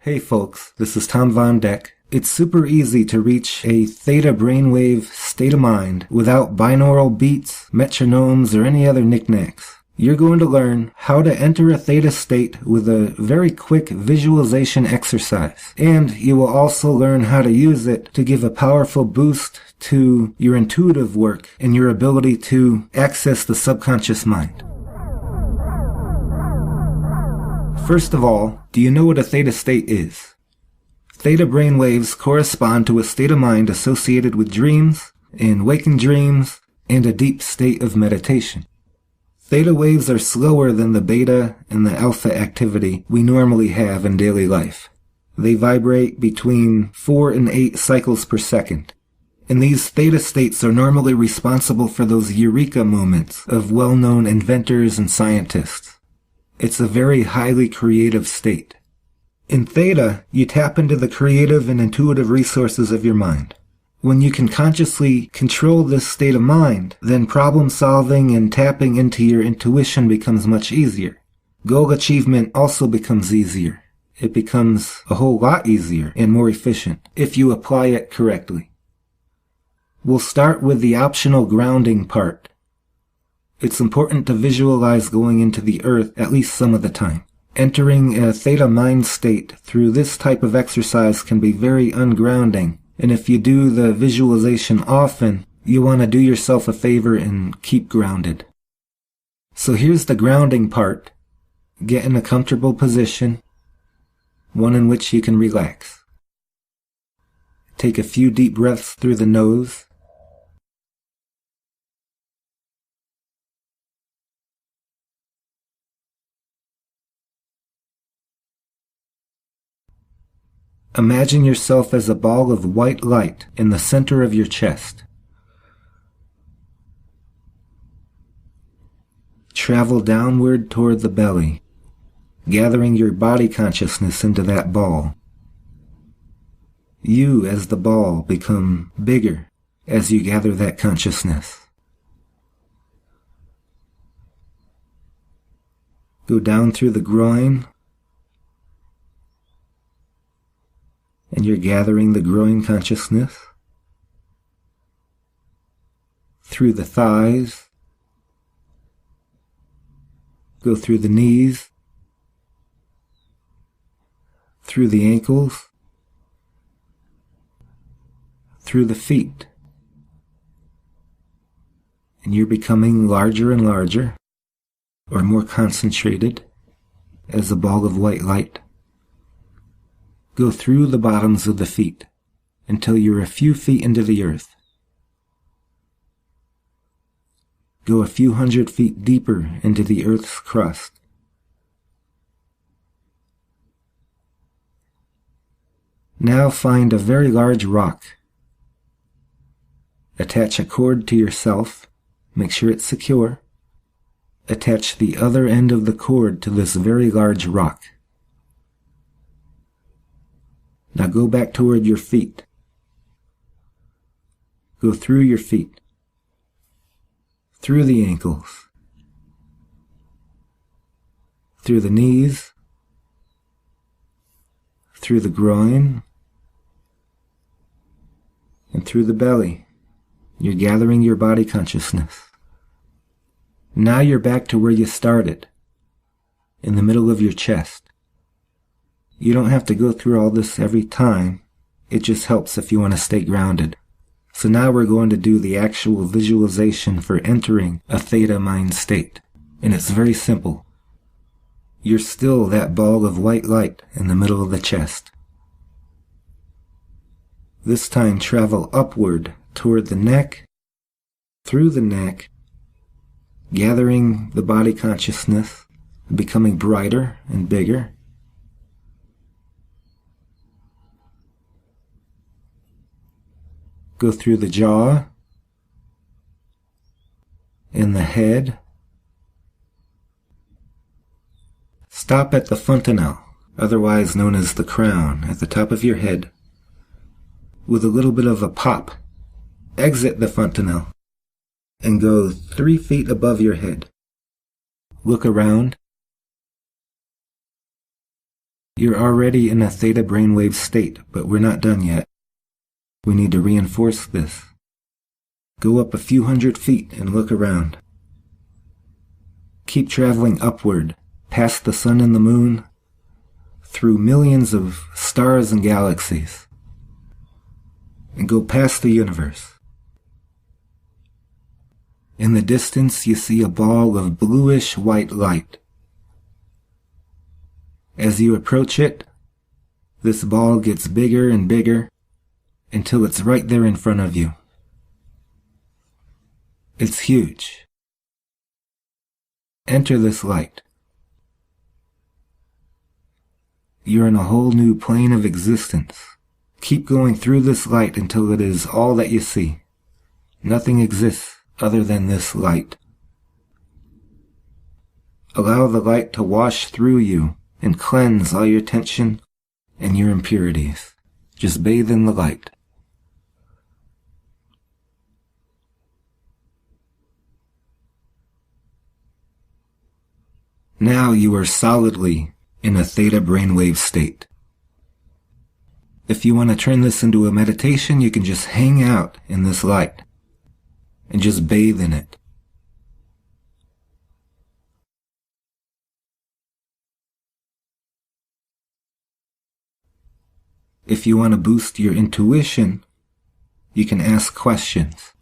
Hey folks, this is Tom Von Deck. It's super easy to reach a theta brainwave state of mind without binaural beats, metronomes, or any other knickknacks. You're going to learn how to enter a theta state with a very quick visualization exercise. And you will also learn how to use it to give a powerful boost to your intuitive work and your ability to access the subconscious mind. First of all, do you know what a theta state is? Theta brainwaves correspond to a state of mind associated with dreams and waking dreams and a deep state of meditation. Theta waves are slower than the beta and the alpha activity we normally have in daily life. They vibrate between 4 and 8 cycles per second. And these theta states are normally responsible for those eureka moments of well-known inventors and scientists. It's a very highly creative state. In theta, you tap into the creative and intuitive resources of your mind. When you can consciously control this state of mind, then problem solving and tapping into your intuition becomes much easier. Goal achievement also becomes easier. It becomes a whole lot easier and more efficient if you apply it correctly. We'll start with the optional grounding part. It's important to visualize going into the earth at least some of the time. Entering a theta mind state through this type of exercise can be very ungrounding, and if you do the visualization often, you want to do yourself a favor and keep grounded. So here's the grounding part. Get in a comfortable position, one in which you can relax. Take a few deep breaths through the nose. Imagine yourself as a ball of white light in the center of your chest. Travel downward toward the belly, gathering your body consciousness into that ball. You, as the ball, become bigger as you gather that consciousness. Go down through the groin, and you're gathering the growing consciousness through the thighs, go through the knees, through the ankles, through the feet, and you're becoming larger and larger, or more concentrated, as a ball of white light. Go through the bottoms of the feet until you're a few feet into the earth. Go a few hundred feet deeper into the earth's crust. Now find a very large rock. Attach a cord to yourself. Make sure it's secure. Attach the other end of the cord to this very large rock. Now go back toward your feet. Go through your feet, through the ankles, through the knees, through the groin, and through the belly. You're gathering your body consciousness. Now you're back to where you started, in the middle of your chest. You don't have to go through all this every time. It just helps if you want to stay grounded. So now we're going to do the actual visualization for entering a theta mind state. And it's very simple. You're still that ball of white light in the middle of the chest. This time travel upward toward the neck, through the neck, gathering the body consciousness, becoming brighter and bigger. Go through the jaw, and the head. Stop at the fontanelle, otherwise known as the crown, at the top of your head, with a little bit of a pop. Exit the fontanelle, and go 3 feet above your head. Look around. You're already in a theta brainwave state, but we're not done yet. We need to reinforce this. Go up a few hundred feet and look around. Keep traveling upward, past the sun and the moon, through millions of stars and galaxies, and go past the universe. In the distance, you see a ball of bluish white light. As you approach it, this ball gets bigger and bigger until it's right there in front of you. It's huge. Enter this light. You're in a whole new plane of existence. Keep going through this light until it is all that you see. Nothing exists other than this light. Allow the light to wash through you and cleanse all your tension and your impurities. Just bathe in the light. Now you are solidly in a theta brainwave state. If you want to turn this into a meditation, you can just hang out in this light and just bathe in it. If you want to boost your intuition, you can ask questions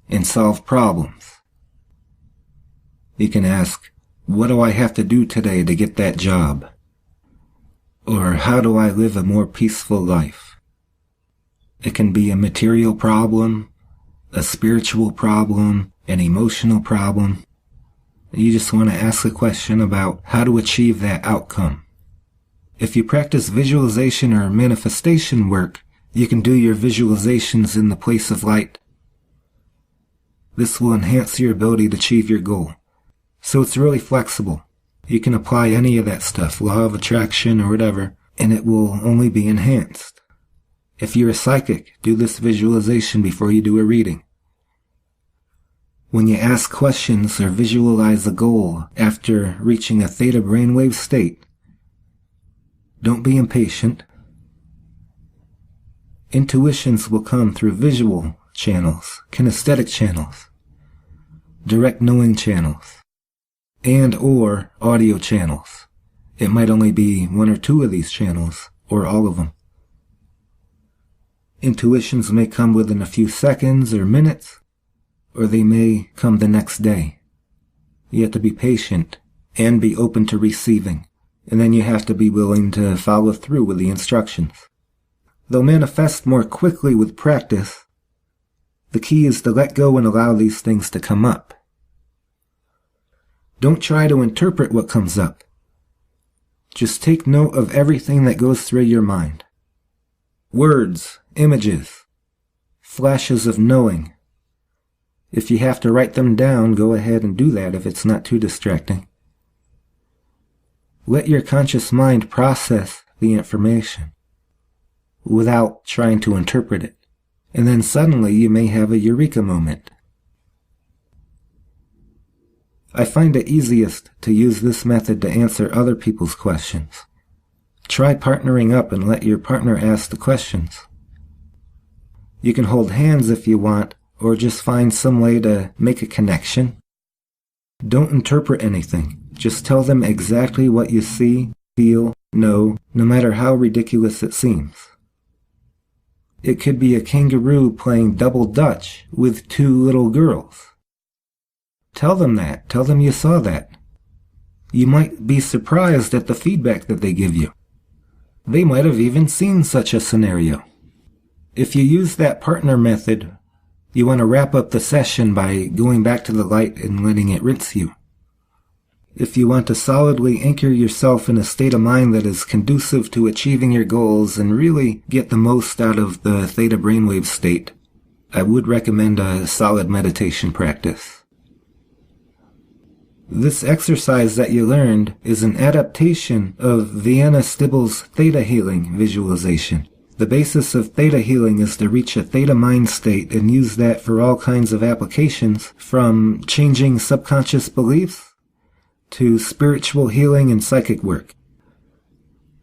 and solve problems. You can ask, what do I have to do today to get that job? Or how do I live a more peaceful life? It can be a material problem, a spiritual problem, an emotional problem. You just want to ask a question about how to achieve that outcome. If you practice visualization or manifestation work, you can do your visualizations in the place of light. This will enhance your ability to achieve your goal. So it's really flexible. You can apply any of that stuff, law of attraction or whatever, and it will only be enhanced. If you're a psychic, do this visualization before you do a reading. When you ask questions or visualize a goal after reaching a theta brainwave state, don't be impatient. Intuitions will come through visual channels, kinesthetic channels, direct knowing channels, and or audio channels. It might only be one or two of these channels, or all of them. Intuitions may come within a few seconds or minutes, or they may come the next day. You have to be patient and be open to receiving. And then you have to be willing to follow through with the instructions. They'll manifest more quickly with practice. The key is to let go and allow these things to come up. Don't try to interpret what comes up. Just take note of everything that goes through your mind. Words, images, flashes of knowing. If you have to write them down, go ahead and do that if it's not too distracting. Let your conscious mind process the information without trying to interpret it. And then suddenly you may have a eureka moment. I find it easiest to use this method to answer other people's questions. Try partnering up and let your partner ask the questions. You can hold hands if you want, or just find some way to make a connection. Don't interpret anything. Just tell them exactly what you see, feel, know, no matter how ridiculous it seems. It could be a kangaroo playing double dutch with two little girls. Tell them that. Tell them you saw that. You might be surprised at the feedback that they give you. They might have even seen such a scenario. If you use that partner method, you want to wrap up the session by going back to the light and letting it rinse you. If you want to solidly anchor yourself in a state of mind that is conducive to achieving your goals and really get the most out of the theta brainwave state, I would recommend a solid meditation practice. This exercise that you learned is an adaptation of Vienna Stibble's theta healing visualization. The basis of theta healing is to reach a theta mind state and use that for all kinds of applications, from changing subconscious beliefs to spiritual healing and psychic work.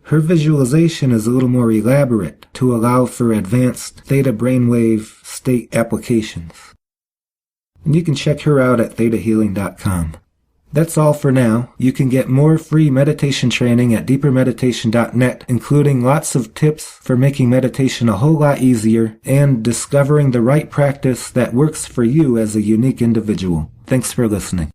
Her visualization is a little more elaborate to allow for advanced theta brainwave state applications. And you can check her out at thetahealing.com. That's all for now. You can get more free meditation training at deepermeditation.net, including lots of tips for making meditation a whole lot easier and discovering the right practice that works for you as a unique individual. Thanks for listening.